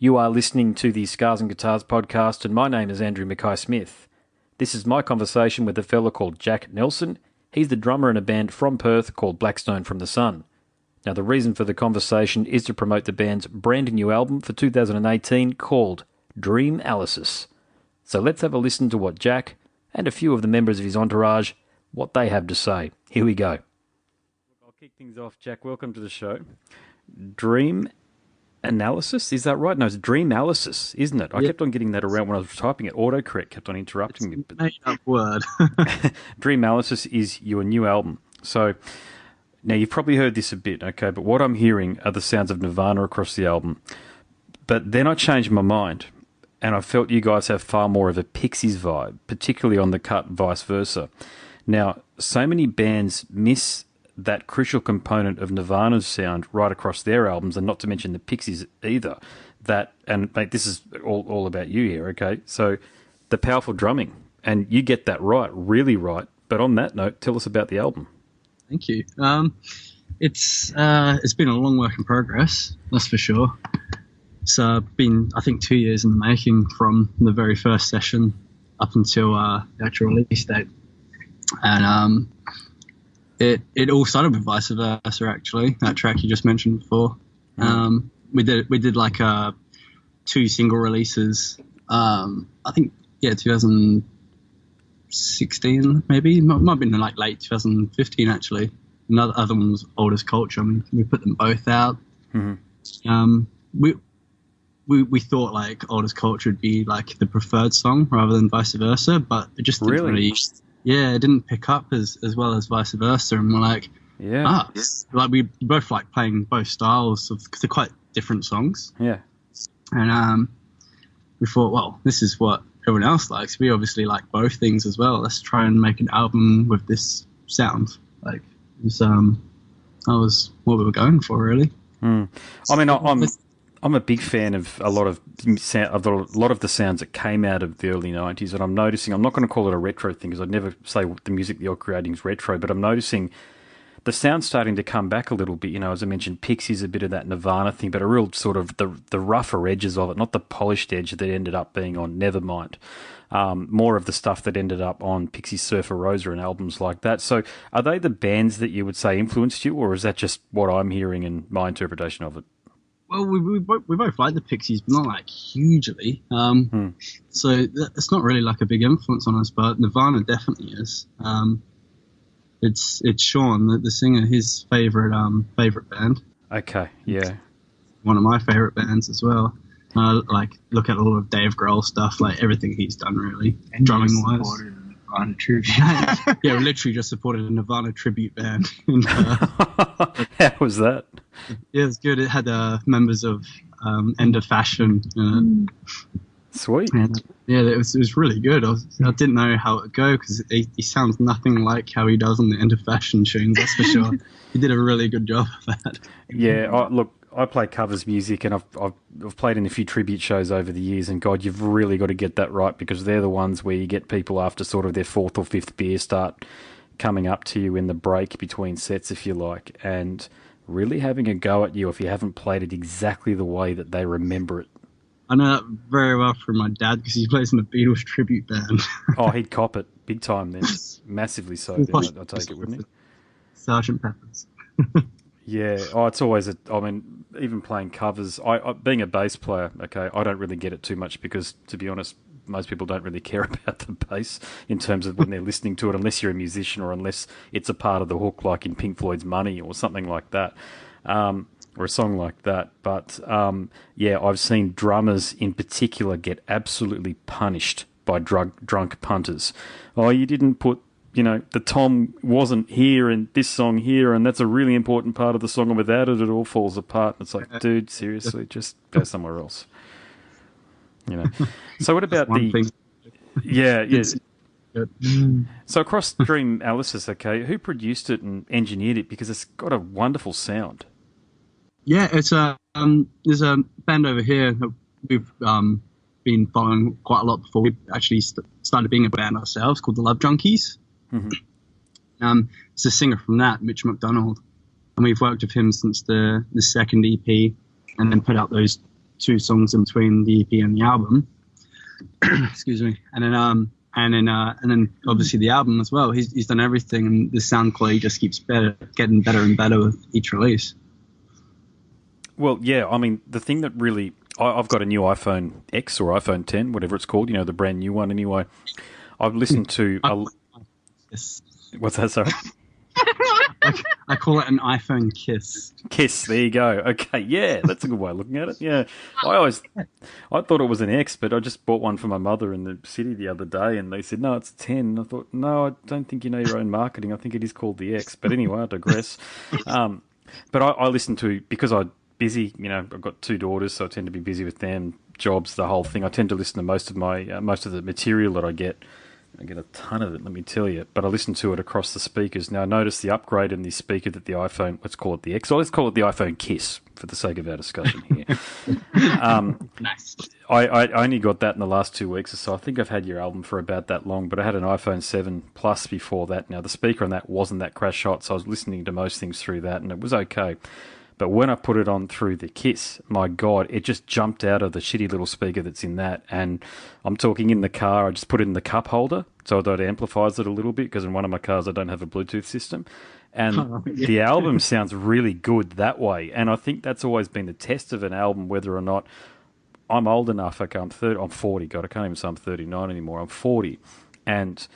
You are listening to the Scars and Guitars podcast, and my name is Andrew Mackay-Smith. This is my conversation with a fella called Jack Nelson. He's the drummer in a band from Perth called Blackstone from the Sun. Now, the reason for the conversation is to promote the band's brand new album for 2018 called Dreamalysis. So let's have a listen to what Jack and a few of the members of his entourage, what they have to say. Here we go. I'll kick things off. Jack, welcome to the show. Dreamalysis, is that right? No, it's Dreamalysis, isn't it? I kept on getting that around when I was typing it. Autocorrect kept on interrupting me. But made up word. Dreamalysis is your new album. So now you've probably heard this a bit, okay? But what I'm hearing are the sounds of Nirvana across the album. But then I changed my mind, and I felt you guys have far more of a Pixies vibe, particularly on the cut, vice versa. Now, so many bands miss that crucial component of Nirvana's sound right across their albums, and not to mention the Pixies either. That, and mate, this is all about you here, okay? So the powerful drumming, and you get that right, really right. But on that note, tell us about the album. Thank you. It's been a long work in progress, that's for sure. It's been, I think, 2 years in the making from the very first session up until the actual release date. And It all started with Vice Versa, actually, that track you just mentioned before. We did like 2 single releases. I think 2016 maybe. Might have been like late 2015 actually. Another other one was Old as Culture. I mean, we put them both out. Mm-hmm. We thought like Old as Culture would be like the preferred song rather than Vice Versa, but it just didn't really. Yeah, it didn't pick up as well as Vice Versa, and we're like, like we both like playing both styles because they're quite different songs. Yeah, and we thought, well, this is what everyone else likes. We obviously like both things as well. Let's try and make an album with this sound. Like, it was, that was what we were going for, really. I mean, I'm a big fan of a lot of the sounds that came out of the early 90s, and I'm noticing, I'm not going to call it a retro thing because I'd never say the music that you're creating is retro, but I'm noticing the sound starting to come back a little bit. You know, as I mentioned, Pixies, a bit of that Nirvana thing, but a real sort of the rougher edges of it, not the polished edge that ended up being on Nevermind. More of the stuff that ended up on Pixies, Surfer Rosa and albums like that. So are they the bands that you would say influenced you, or is that just what I'm hearing and my interpretation of it? Well, we both like the Pixies, but not like hugely. So it's not really like a big influence on us, but Nirvana definitely is. It's Sean, the singer, his favorite band. Okay, yeah. One of my favorite bands as well. Like look at all of Dave Grohl stuff, like everything he's done really, and drumming wise. Nirvana tribute. Yeah, we literally just supported a Nirvana tribute band. How was that? Yeah, it was good. It had members of End of Fashion. Sweet. And, yeah, it was really good. I didn't know how it would go because he sounds nothing like how he does on the End of Fashion tunes, that's for sure. He did a really good job of that. Yeah, I play covers music, and I've played in a few tribute shows over the years, and God, you've really got to get that right because they're the ones where you get people after sort of their 4th or 5th beer start coming up to you in the break between sets, if you like, and really having a go at you if you haven't played it exactly the way that they remember it. I know that very well from my dad because he plays in a Beatles tribute band. Oh, he'd cop it big time then. Massively so, then, I'll take it, wouldn't he? Sergeant Pepper's. Yeah, it's always even playing covers. I being a bass player, okay, I don't really get it too much because, to be honest, most people don't really care about the bass in terms of when they're listening to it, unless you're a musician or unless it's a part of the hook, like in Pink Floyd's Money or something like that, or a song like that. But I've seen drummers in particular get absolutely punished by drunk punters. Oh, you didn't put, the tom wasn't here and this song here, and that's a really important part of the song, and without it, it all falls apart. And it's like, dude, seriously, just go somewhere else. So what about the... Yeah. So across Dreamalysis, okay, who produced it and engineered it? Because it's got a wonderful sound. Yeah, it's there's a band over here that we've been following quite a lot before we actually started being a band ourselves called the Love Junkies. Mm-hmm. It's a singer from that, Mitch McDonald, and we've worked with him since the second EP, and then put out those 2 songs in between the EP and the album. Excuse me. And then obviously the album as well. He's done everything, and the sound quality just keeps getting better and better with each release. Well, yeah, I mean, the thing that really... I've got a new iPhone X or iPhone 10, whatever it's called, the brand new one anyway. I've listened to... What's that, sorry? I call it an iPhone kiss. Kiss, there you go. Okay, yeah, that's a good way of looking at it. Yeah, I thought it was an X, but I just bought one for my mother in the city the other day, and they said, no, it's a 10. And I thought, no, I don't think you know your own marketing. I think it is called the X. But anyway, I digress. But I listen to, because I'm busy, I've got 2 daughters, so I tend to be busy with them, jobs, the whole thing. I tend to listen to most of the material that I get. I get a ton of it, let me tell you. But I listen to it across the speakers. Now, notice the upgrade in the speaker that the iPhone, let's call it the X, or let's call it the iPhone Kiss for the sake of our discussion here. Nice. I only got that in the last 2 weeks or so. I think I've had your album for about that long, but I had an iPhone 7 Plus before that. Now, the speaker on that wasn't that crash hot, so I was listening to most things through that, and it was okay. But when I put it on through the Kiss, my God, it just jumped out of the shitty little speaker that's in that. And I'm talking in the car, I just put it in the cup holder so that it amplifies it a little bit, because in one of my cars I don't have a Bluetooth system. And the album sounds really good that way. And I think that's always been the test of an album, whether or not I'm old enough. Okay, I'm 40. God, I can't even say I'm 39 anymore. I'm 40. And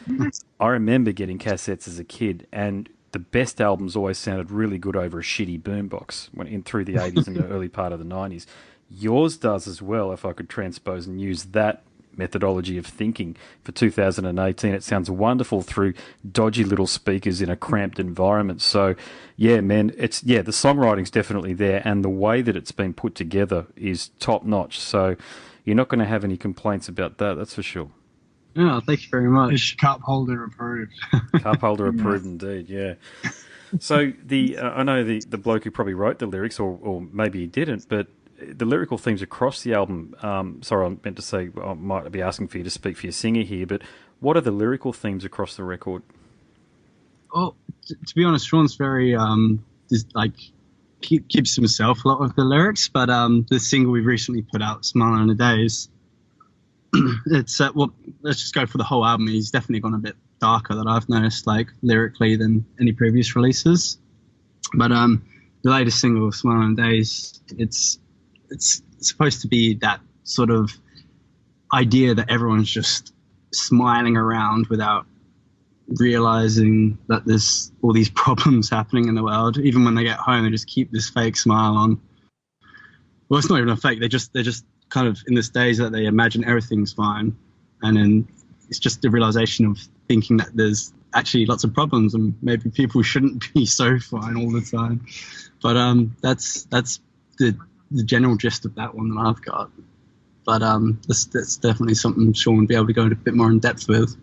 I remember getting cassettes as a kid, and the best albums always sounded really good over a shitty boombox through the 80s and the early part of the 90s. Yours does as well, if I could transpose and use that methodology of thinking for 2018. It sounds wonderful through dodgy little speakers in a cramped environment. So, yeah, man, the songwriting's definitely there, and the way that it's been put together is top-notch. So you're not going to have any complaints about that, that's for sure. Yeah, thank you very much. It's cup holder approved. Cup holder approved, indeed. Yeah. So I know the bloke who probably wrote the lyrics, or maybe he didn't, but the lyrical themes across the album. Sorry, I meant to say I might be asking for you to speak for your singer here, but what are the lyrical themes across the record? Oh, to be honest, Sean's very keeps himself a lot with the lyrics, but the single we recently put out, "Smile on the Days." It's let's just go for the whole album. He's definitely gone a bit darker that I've noticed, lyrically, than any previous releases. But the latest single, "Smile on Days," it's supposed to be that sort of idea that everyone's just smiling around without realizing that there's all these problems happening in the world. Even when they get home, they just keep this fake smile on. Well, it's not even a fake. They're just kind of in this days that they imagine everything's fine, and then it's just the realization of thinking that there's actually lots of problems, and maybe people shouldn't be so fine all the time. But that's the general gist of that one that I've got. But that's definitely something Sean would be able to go a bit more in depth with.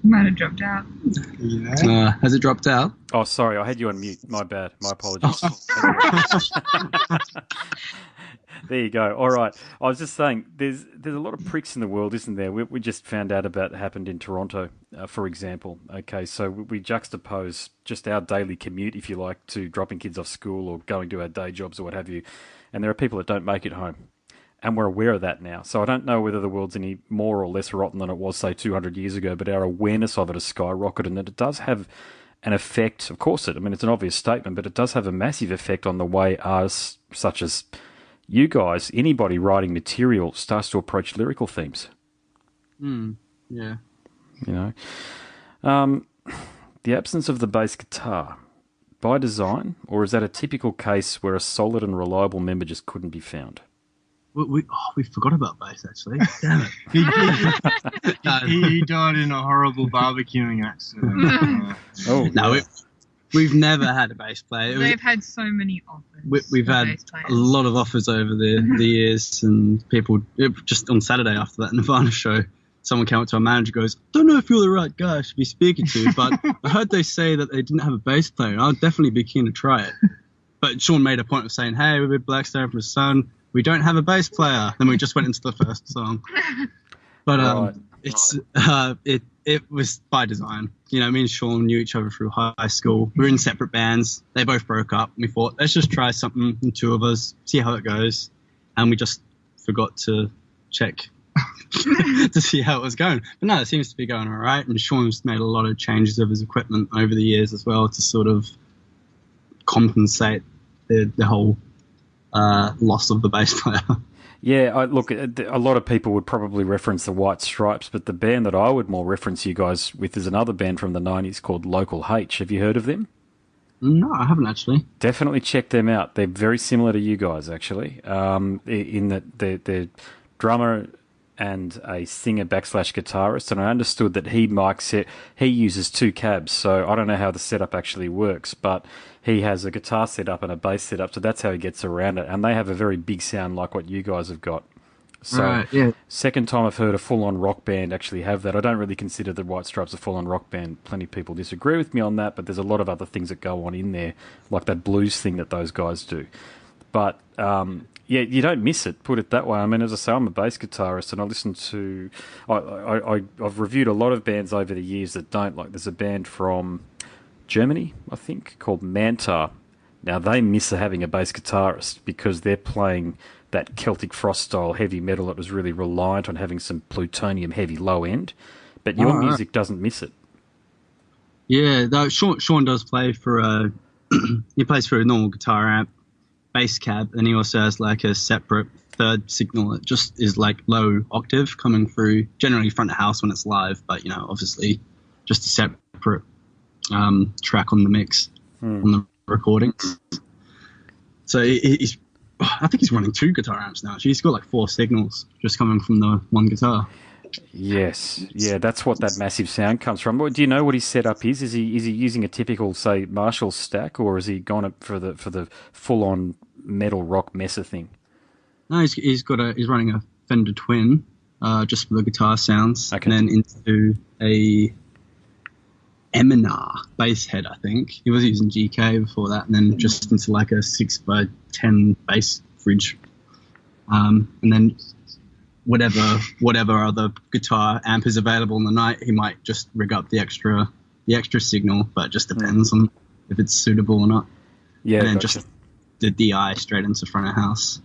Might have dropped out. Yeah. Has it dropped out? Oh, sorry, I had you on mute. My bad. My apologies. There you go. All right. I was just saying, there's a lot of pricks in the world, isn't there? We just found out about happened in Toronto, for example. Okay, so we juxtapose just our daily commute, if you like, to dropping kids off school or going to our day jobs or what have you, and there are people that don't make it home. And we're aware of that now. So I don't know whether the world's any more or less rotten than it was, say, 200 years ago, but our awareness of it has skyrocketed, and it does have an effect. Of course, it's an obvious statement, but it does have a massive effect on the way artists such as you guys, anybody writing material, starts to approach lyrical themes. Yeah. The absence of the bass guitar, by design, or is that a typical case where a solid and reliable member just couldn't be found? We forgot about bass, actually. Damn it. He died in a horrible barbecuing accident. We've never had a bass player. They've had so many offers. We've had a lot of offers over the years, and people, just on Saturday after that Nirvana show, someone came up to our manager and goes, "Don't know if you're the right guy I should be speaking to, but I heard they say that they didn't have a bass player, and I'd definitely be keen to try it." But Sean made a point of saying, "Hey, we're Blackstone from the Sun. we don't have a bass player. Then we just went into the first song. But it was by design. You know, me and Sean knew each other through high school. We were in separate bands. They both broke up. We thought, let's just try something, the two of us, see how it goes. And we just forgot to check to see how it was going. But no, it seems to be going all right. And Sean's made a lot of changes of his equipment over the years as well to sort of compensate the whole loss of the bass player. Yeah, look, a lot of people would probably reference the White Stripes, but the band that I would more reference you guys with is another band from the 90s called Local H. Have you heard of them? No, I haven't actually. Definitely check them out. They're very similar to you guys, actually, in that they're drummer and a singer / guitarist, and I understood that he uses 2 cabs, so I don't know how the setup actually works, but he has a guitar setup and a bass setup, so that's how he gets around it, and they have a very big sound like what you guys have got. So, right, yeah. Second time I've heard a full-on rock band actually have that. I don't really consider the White Stripes a full-on rock band. Plenty of people disagree with me on that, but there's a lot of other things that go on in there, like that blues thing that those guys do. But yeah, you don't miss it, put it that way. I mean, as I say, I'm a bass guitarist, and I listen to... I've reviewed a lot of bands over the years that don't. Like, there's a band from Germany, I think, called Manta. Now, they miss having a bass guitarist because they're playing that Celtic Frost style heavy metal that was really reliant on having some plutonium heavy low end. But your music doesn't miss it. Yeah, though Sean does play for he plays for a normal guitar amp, bass cab, and he also has like a separate third signal that just is like low octave coming through, generally front of house when it's live, but you know, obviously just a separate track on the mix on the recordings. So I think he's running 2 guitar amps now. He's got like 4 signals just coming from the one guitar. Yes, yeah, that's what that massive sound comes from. Do you know what his setup is? Is he using a typical, say, Marshall stack, or has he gone up for the full on metal rock Mesa thing? No, he's running a Fender Twin, just for the guitar sounds, okay. And then into a Eminar bass head. I think he was using GK before that, and then just into like a 6x10 bass fridge, and then whatever other guitar amp is available in the night, he might just rig up the extra signal, but it just depends on if it's suitable or not. Yeah, and then gotcha. just the DI straight into front of house.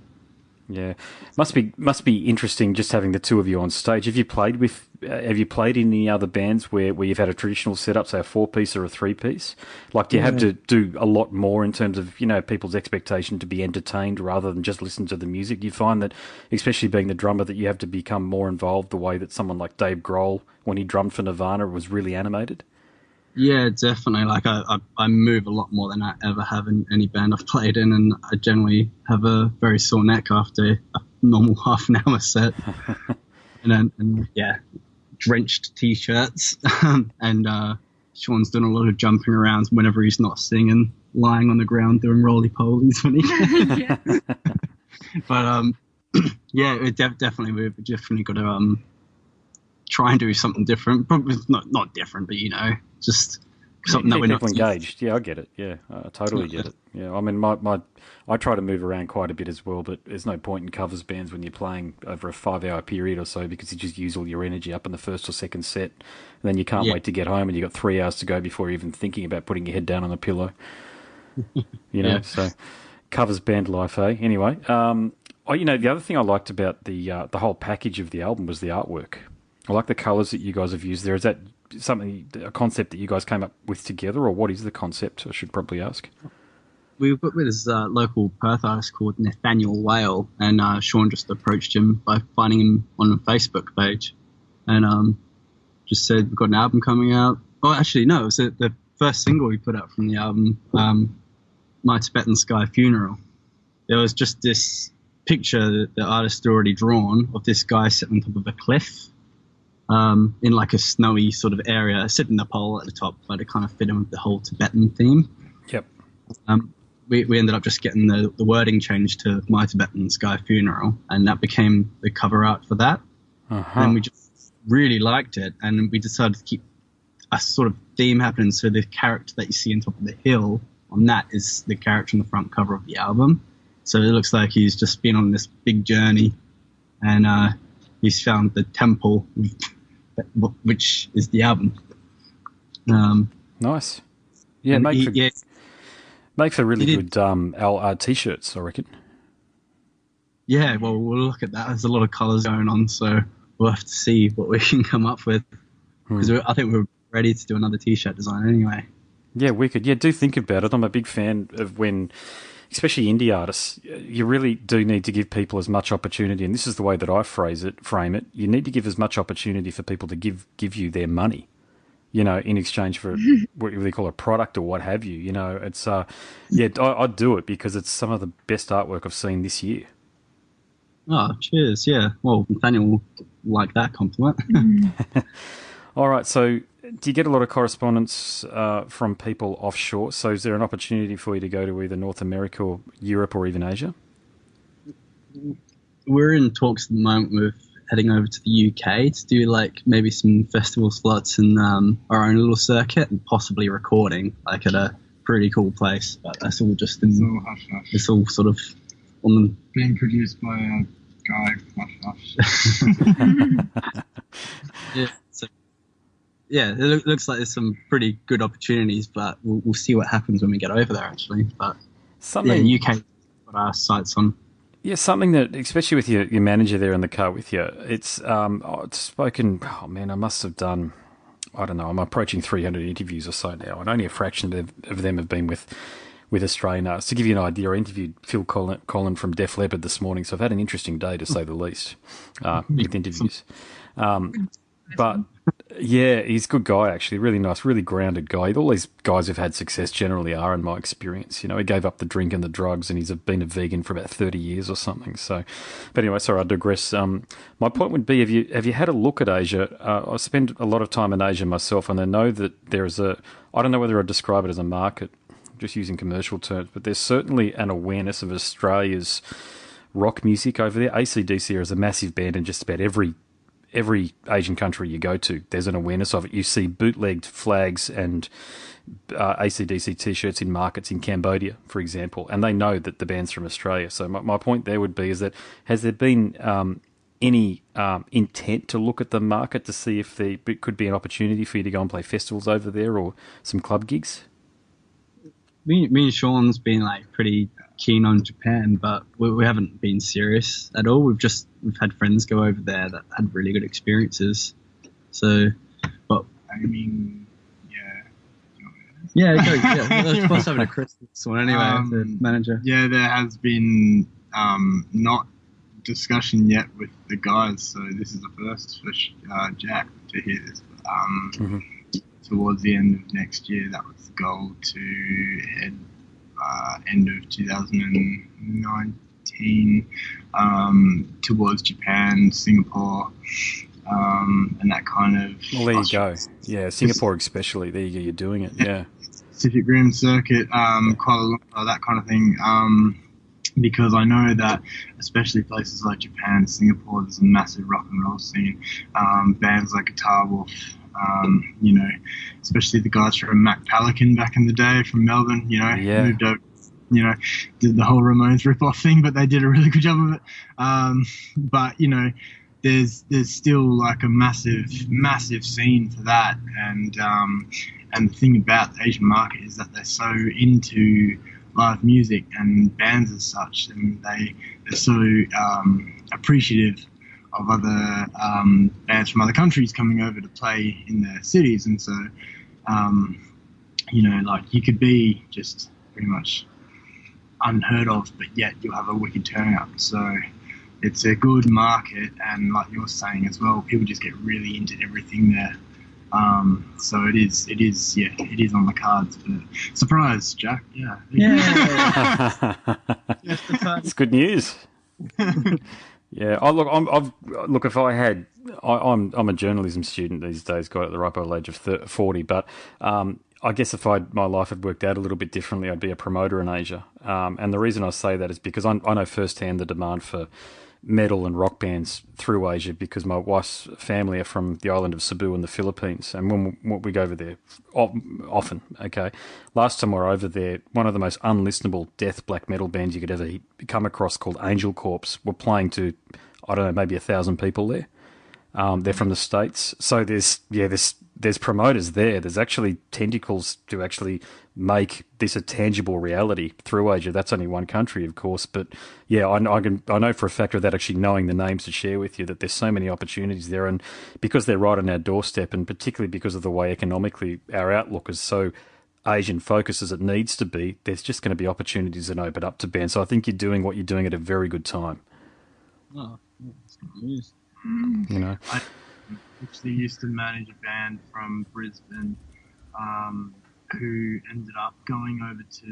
Yeah, must be interesting just having the two of you on stage. Have you played in any other bands where you've had a traditional setup, say a 4-piece or a 3-piece? Like, do you have to do a lot more in terms of, you know, people's expectation to be entertained rather than just listen to the music? Do you find that, especially being the drummer, that you have to become more involved the way that someone like Dave Grohl, when he drummed for Nirvana, was really animated? Yeah, definitely. Like I move a lot more than I ever have in any band I've played in, and I generally have a very sore neck after a normal half an hour set. and drenched t-shirts. And Sean's done a lot of jumping around whenever he's not singing, lying on the ground doing roly-polies when he can. But yeah, we've definitely got to try and do something different. Probably not different, but you know, just something that we're not engaged. Yeah, I get it. Yeah, I totally get it. Yeah, I mean, I try to move around quite a bit as well, but there's no point in covers bands when you're playing over a 5-hour period or so, because you just use all your energy up in the first or second set, and then you can't wait to get home, and you've got 3 hours to go before you're even thinking about putting your head down on the pillow. You know, so covers band life, eh? Anyway, you know, the other thing I liked about the whole package of the album was the artwork. I like the colours that you guys have used there. Is that a concept that you guys came up with together, or what is the concept? I should probably ask. We were with this local Perth artist called Nathaniel Whale, and Sean just approached him by finding him on a Facebook page, and just said, we've got an album coming out. Oh, actually, no, it was the first single we put out from the album, My Tibetan Sky Funeral. There was just this picture that the artist had already drawn of this guy sitting on top of a cliff, in like a snowy sort of area, sitting the pole at the top, but it kind of fit in with the whole Tibetan theme. Yep. We ended up just getting the wording changed to My Tibetan Sky Funeral, and that became the cover art for that. And we just really liked it, and we decided to keep a sort of theme happening. So the character that you see on top of the hill on that is the character on the front cover of the album. So it looks like he's just been on this big journey, and he's found the temple, which is the album. Nice. Yeah, makes for really good T-shirts, I reckon. Yeah, well, we'll look at that. There's a lot of colours going on, so we'll have to see what we can come up with. Because I think we're ready to do another T-shirt design anyway. Yeah, wicked. Yeah, do think about it. I'm a big fan of when, especially indie artists, you really do need to give people as much opportunity. And this is the way that I frame it. You need to give as much opportunity for people to give you their money, in exchange for what they call a product or what have you. It's, I'd do it because it's some of the best artwork I've seen this year. Oh, cheers. Yeah. Well, Nathaniel will like that compliment. All right. So do you get a lot of correspondence from people offshore? So is there an opportunity for you to go to either North America or Europe or even Asia? We're in talks at the moment with heading over to the UK to do maybe some festival slots in our own little circuit and possibly recording at a pretty cool place. But that's all just it's all sort of on being produced by a guy. Yeah, it looks like there's some pretty good opportunities, but we'll see what happens when we get over there, actually. But UK got our sights on. Yeah, something that, especially with your manager there in the car with you, it's spoken. Oh man, I must have done. I don't know. I'm approaching 300 interviews or so now, and only a fraction of them have been with Australian artists. To give you an idea, I interviewed Phil Collin from Def Leppard this morning, so I've had an interesting day to say the least with interviews. But yeah, he's a good guy actually, really nice, really grounded guy. All these guys who've had success generally are, in my experience. He gave up the drink and the drugs, and he's been a vegan for about 30 years or something. So, but anyway, sorry, I digress. My point would be, have you had a look at Asia? I spend a lot of time in Asia myself, and I know that there is I don't know whether I'd describe it as a market, just using commercial terms, but there's certainly an awareness of Australia's rock music over there. AC/DC is a massive band in just about every Asian country you go to. There's an awareness of it. You see bootlegged flags and AC/DC T-shirts in markets in Cambodia, for example, and they know that the band's from Australia. So my point there would be is that has there been any intent to look at the market to see if there could be an opportunity for you to go and play festivals over there or some club gigs? Me and Sean's been pretty keen on Japan, but we haven't been serious at all. We've had friends go over there that had really good experiences. So, but I mean, let's have a Christmas one anyway. The manager. Yeah, there has been not discussion yet with the guys, so this is the first for Jack to hear this. Towards the end of next year, that was the goal to head end of 2019 towards Japan, Singapore, and that kind of... Well, there you go. Yeah, Singapore especially. There you go, you're doing it, yeah. Pacific Rim Circuit, Kuala Lumpur, that kind of thing, because I know that especially places like Japan, Singapore, there's a massive rock and roll scene. Bands like Guitar Wolf, especially the guys from Mac Pelican back in the day from Melbourne, moved over, did the whole Ramones rip-off thing, but they did a really good job of it. But, there's still a massive scene for that. And the thing about the Asian market is that they're so into live music and bands as such, and they're so appreciative of other bands from other countries coming over to play in their cities. And so, you could be just pretty much unheard of, but yet you'll have a wicked turnout. So it's a good market, and like you're saying as well, people just get really into everything there. So it is on the cards. But surprise, Jack. Yeah. It's good news. Yeah. Look. If I had, I'm a journalism student these days. Got at the ripe old age of 40, but I guess if my life had worked out a little bit differently, I'd be a promoter in Asia. And the reason I say that is because I know firsthand the demand for metal and rock bands through Asia because my wife's family are from the island of Cebu in the Philippines, and when we go over there often. Okay, last time we were over there, one of the most unlistenable death black metal bands you could ever come across, called Angel Corpse, were playing to, I don't know, maybe 1,000 people there. They're from the States, so there's promoters there. There's actually tentacles to actually make this a tangible reality through Asia. That's only one country, of course, but yeah, I know for a fact without actually knowing the names to share with you that there's so many opportunities there, and because they're right on our doorstep, and particularly because of the way economically our outlook is so Asian focused as it needs to be, there's just going to be opportunities that open up to bands. So I think you're doing what you're doing at a very good time. Oh, that's good news. You know, I actually used to manage a band from Brisbane who ended up going over to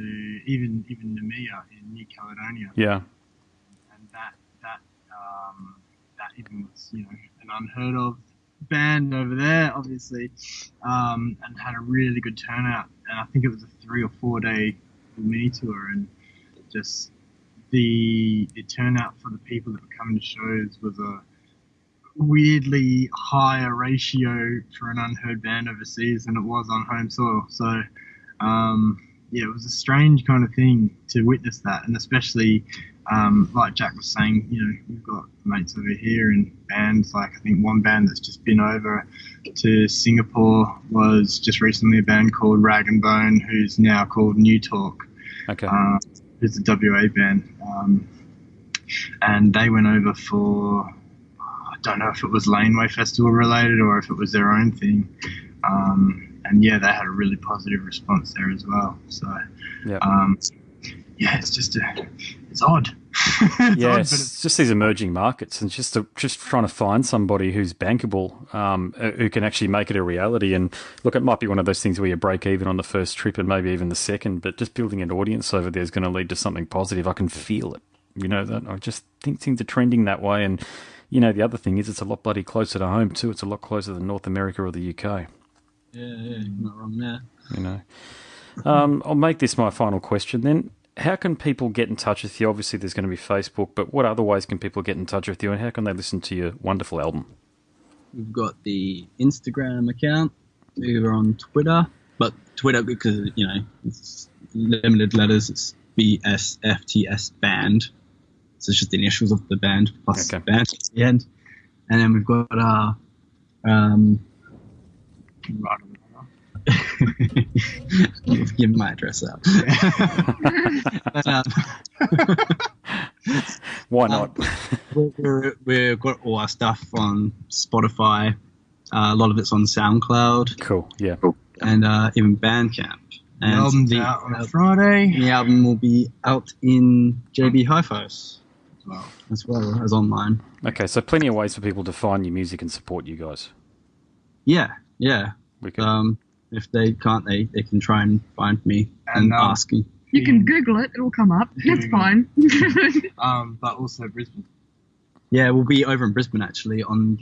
even Nemea in New Caledonia. Yeah. And that even was, you know, an unheard of band over there, obviously, and had a really good turnout. And I think it was a 3 or 4 day mini tour, and just the turnout for the people that were coming to shows was a weirdly higher ratio for an unheard band overseas than it was on home soil. So, yeah, it was a strange kind of thing to witness that, and especially, like Jack was saying, you know, we've got mates over here in bands. Like I think one band that's just been over to Singapore was just recently a band called Rag and Bone, who's now called New Talk. Okay. It's a WA band, and they went over for, I don't know if it was Laneway Festival related or if it was their own thing. And yeah, they had a really positive response there as well. So, yeah, it's just it's odd. It's just these emerging markets, and just trying to find somebody who's bankable, who can actually make it a reality. And look, it might be one of those things where you break even on the first trip and maybe even the second, but just building an audience over there is going to lead to something positive. I can feel it. You know that. I just think things are trending that way. And you know, the other thing is, it's a lot bloody closer to home too. It's a lot closer than North America or the UK. Yeah, you're not wrong there. You know, I'll make this my final question then. How can people get in touch with you? Obviously, there's going to be Facebook, but what other ways can people get in touch with you, and how can they listen to your wonderful album? We've got the Instagram account. We're on Twitter, but Twitter, because, you know, it's limited letters, it's BSFTS Band. So it's just the initials of the band plus band at the end. And then we've got our give my address out. Why not? We've got all our stuff on Spotify. A lot of it's on SoundCloud. Cool, yeah. And even Bandcamp. And the album's out on Friday. The album will be out in JB Hi-Fi's as well as online. Okay, so plenty of ways for people to find your music and support you guys. Yeah. Wicked. If they can't, they can try and find me and ask me. You can Google it; it'll come up. That's fine. But also Brisbane. Yeah, we'll be over in Brisbane actually We'll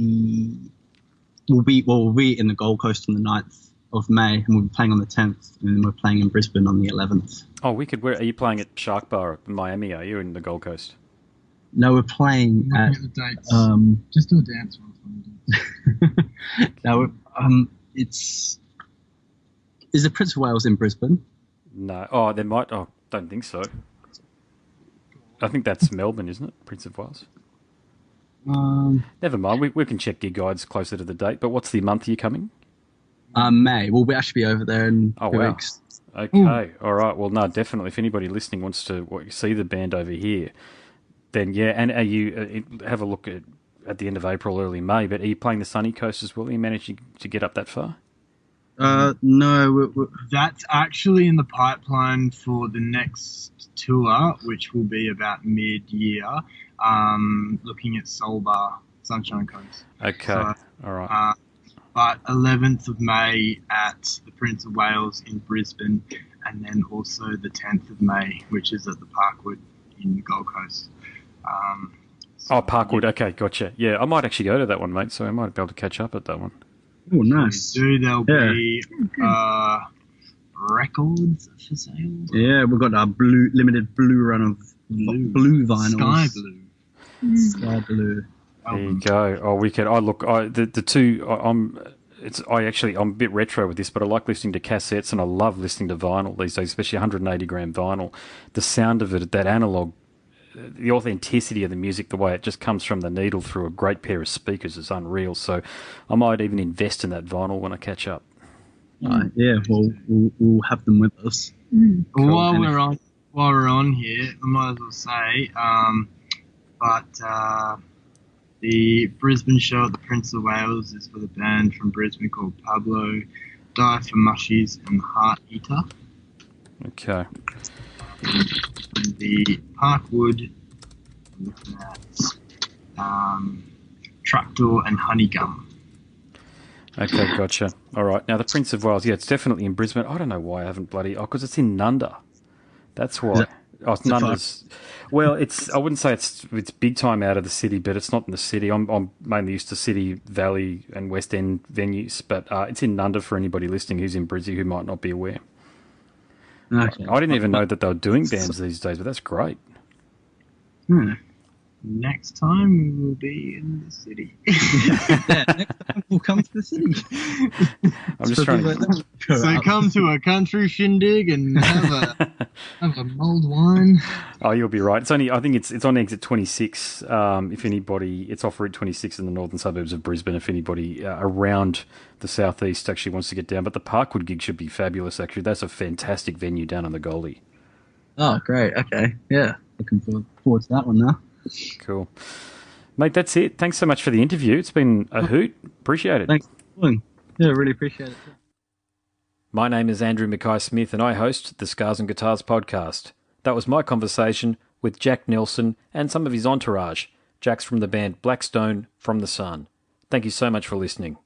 be in the Gold Coast on the 9th of May, and we'll be playing on the 10th, and then we're playing in Brisbane on the 11th. Oh, wicked! Where are you playing at Shark Bar in Miami? Are you in the Gold Coast? No, we're playing at the dates. Just do a dance one. No, is the Prince of Wales in Brisbane? No. Oh, they might. Oh, don't think so. I think that's Melbourne, isn't it? Prince of Wales. Never mind. We can check gig guides closer to the date. But what's the month you're coming? May. We'll actually be over there in 2 weeks. Okay. Ooh. All right. Well, no, definitely. If anybody listening wants to see the band over here, then yeah. And are you have a look at the end of April, early May? But are you playing the sunny coast as well? Are you managing to get up that far? No. That's actually in the pipeline for the next tour, which will be about mid-year, looking at Soul Bar, Sunshine Coast. Okay, so, all right. But 11th of May at the Prince of Wales in Brisbane, and then also the 10th of May, which is at the Parkwood in the Gold Coast. Parkwood, okay, gotcha. Yeah, I might actually go to that one, mate, so I might be able to catch up at that one. Oh, nice. There'll be records for sale. Yeah, we've got our limited blue run of blue vinyls. Sky blue. Sky Blue. There you go. Oh, wicked. The two. I'm a bit retro with this, but I like listening to cassettes and I love listening to vinyl these days, especially 180 gram vinyl. The sound of it, that analog, the authenticity of the music, the way it just comes from the needle through a great pair of speakers is unreal. So I might even invest in that vinyl when I catch up. Yeah, we'll have them with us. Cool. While we're on here, I might as well say, the Brisbane show at the Prince of Wales is with a band from Brisbane called Pablo, Die for Mushies and Heart Eater. Okay. And the Parkwood, I'm looking at Trapdoor and Honeygum. Okay, gotcha. All right. Now, the Prince of Wales, it's definitely in Brisbane. I don't know why I haven't because it's in Nunda. That's why. Nunda's. Well, I wouldn't say it's big time out of the city, but it's not in the city. I'm mainly used to City, Valley, and West End venues, but it's in Nunda for anybody listening who's in Brizzy who might not be aware. Okay. I didn't even know that they were doing bands these days, but that's great. Next time we will be in the city. Next time we'll come to the city. I'm just trying to... So come to a country shindig and have a mulled wine. Oh, you'll be right. I think it's on exit 26. If anybody, it's off Route 26 in the northern suburbs of Brisbane. If anybody around the southeast actually wants to get down, but the Parkwood gig should be fabulous. Actually, that's a fantastic venue down on the Goldie. Oh, great. Okay, yeah, looking forward to that one now. Cool. Mate, that's it. Thanks so much for the interview. It's been a hoot. Appreciate it. Thanks for calling. Yeah, really appreciate it. My name is Andrew Mackay-Smith and I host the Scars and Guitars podcast. That was my conversation with Jack Nelson and some of his entourage. Jack's from the band Blackstone from the Sun. Thank you so much for listening.